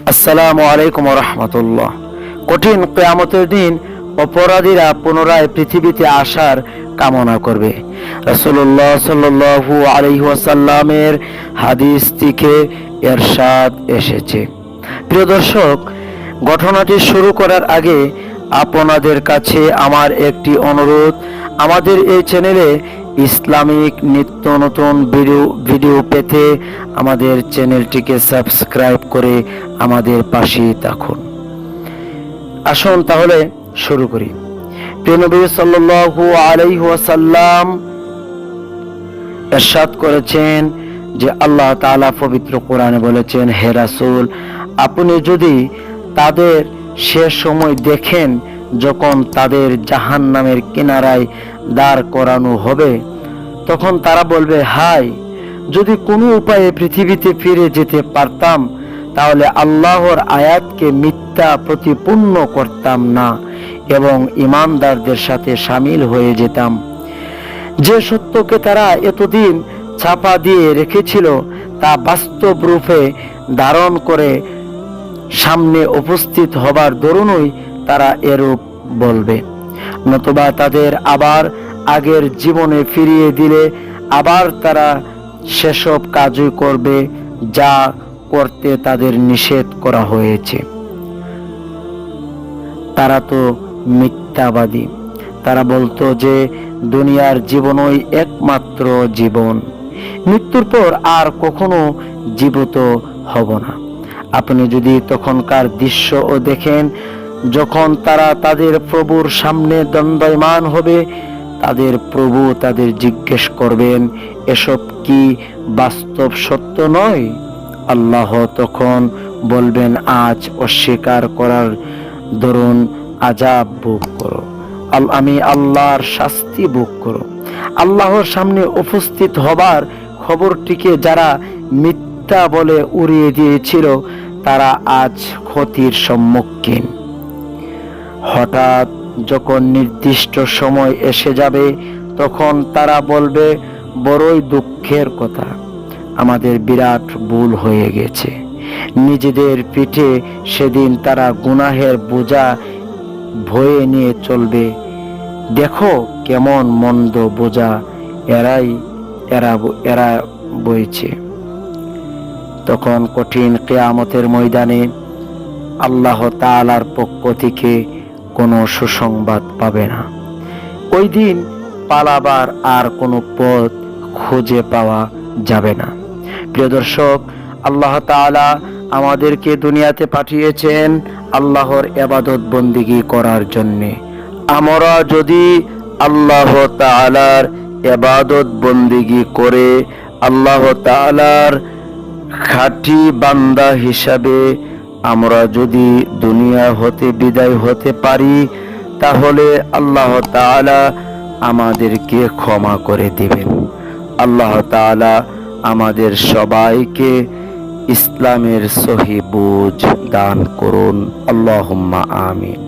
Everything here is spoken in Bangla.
আসসালামু আলাইকুম ওয়া রাহমাতুল্লাহ। কঠিন কিয়ামতের দিন অপরাধীরা পুনরায় পৃথিবীতে আসার কামনা করবে। রাসূলুল্লাহ সাল্লাল্লাহু আলাইহি ওয়াসাল্লামের হাদিস থেকে ইরশাদ এসেছে। প্রিয় দর্শক, ঘটনাটি শুরু করার আগে আপনাদের কাছে আমার একটি অনুরোধ। আমাদের এই চ্যানেলে ইসলামিক নিত্য নতুন ভিডিও পেতে আমাদের চ্যানেলটিকে সাবস্ক্রাইব করে আমাদের পাশেই থাকুন। আসুন তাহলে শুরু করি। প্রিয় নবী সাল্লাল্লাহু আলাইহি ওয়াসাল্লাম ইরশাদ করেছেন যে আল্লাহ তাআলা পবিত্র কোরআনে বলেছেন, হে রাসূল, আপনি যদি তাদের সে সময় দেখেন যখন তাদের জাহান্নামের কিনারায় দাঁড় করানো হবে, তখন তারা বলবে, হায়, যদি কোনো উপায়ে পৃথিবীতে ফিরে যেতে পারতাম তাহলে আল্লাহর আয়াতকে মিথ্যা প্রতিপূর্ণ করতাম না এবং ঈমানদারদের সাথে শামিল হয়ে যেতাম। যে সত্যকে তারা এতদিন চাপা দিয়ে রেখেছিল তা বাস্তব রূপে ধারণ করে সামনে উপস্থিত হবার দরুনই তারা এরূপ বলবে। নতুবা তাদের আবার আগের জীবনে ফিরিয়ে দিলে আবার তারা সেসব কাজই করবে যা করতে তাদের নিষেধ করা হয়েছে। তারা তো মিথ্যাবাদী। তারা বলতো যে দুনিয়ার জীবনই একমাত্র জীবন, মৃত্যুর পর আর কখনো জীবিত হব না। আপনি যদি তখনকার দৃশ্যও দেখেন, যখন তারা তাদের প্রভুর সামনে দণ্ডায়মান হবে, তাদের প্রভু তাদের জিজ্ঞেস করবেন, এসব কি বাস্তব সত্য নয়? আল্লাহ তখন বলবেন, আজ অস্বীকার করার দরুন আযাব ভোগ করো, আমি আল্লাহর শাস্তি ভোগ করো। আল্লাহর সামনে উপস্থিত হবার খবরটিকে যারা মিথ্যা বলে উড়িয়ে দিয়েছিল তারা আজ ক্ষতির সম্মুখীন। হঠাৎ যখন নির্দিষ্ট সময় এসে যাবে তখন তারা বলবে, বড়ই দুঃখের কথা, আমাদের বিরাট ভুল হয়ে গেছে। নিজেদের পিঠে সেদিন তারা গুনাহের বোঝা বয়ে নিয়ে চলবে। দেখো কেমন মন্দ বোঝা এরা বইছে। তখন কঠিন কিয়ামতের ময়দানে আল্লাহ তাআলার পক্ষ থেকে কোনো সুসংবাদ পাবে না। ওই দিন পালাবার আর কোনো পথ খুঁজে পাওয়া যাবে না। প্রিয় দর্শক, আল্লাহ তাআলা আমাদেরকে দুনিয়াতে পাঠিয়েছেন আল্লাহর ইবাদত বন্দেগী করার জন্যে। আমরা যদি আল্লাহ তাআলার ইবাদত বন্দেগী করে আল্লাহ তাআলার খাঁটি বান্দা হিসাবে আমরা যদি দুনিয়া হতে বিদায় হতে পারি, তাহলে আল্লাহ তাআলা আমাদেরকে ক্ষমা করে দিবেন। আল্লাহ তাআলা আমাদের সবাইকে ইসলামের সহি বুঝ দান করুন। আল্লাহুম্মা আমিন।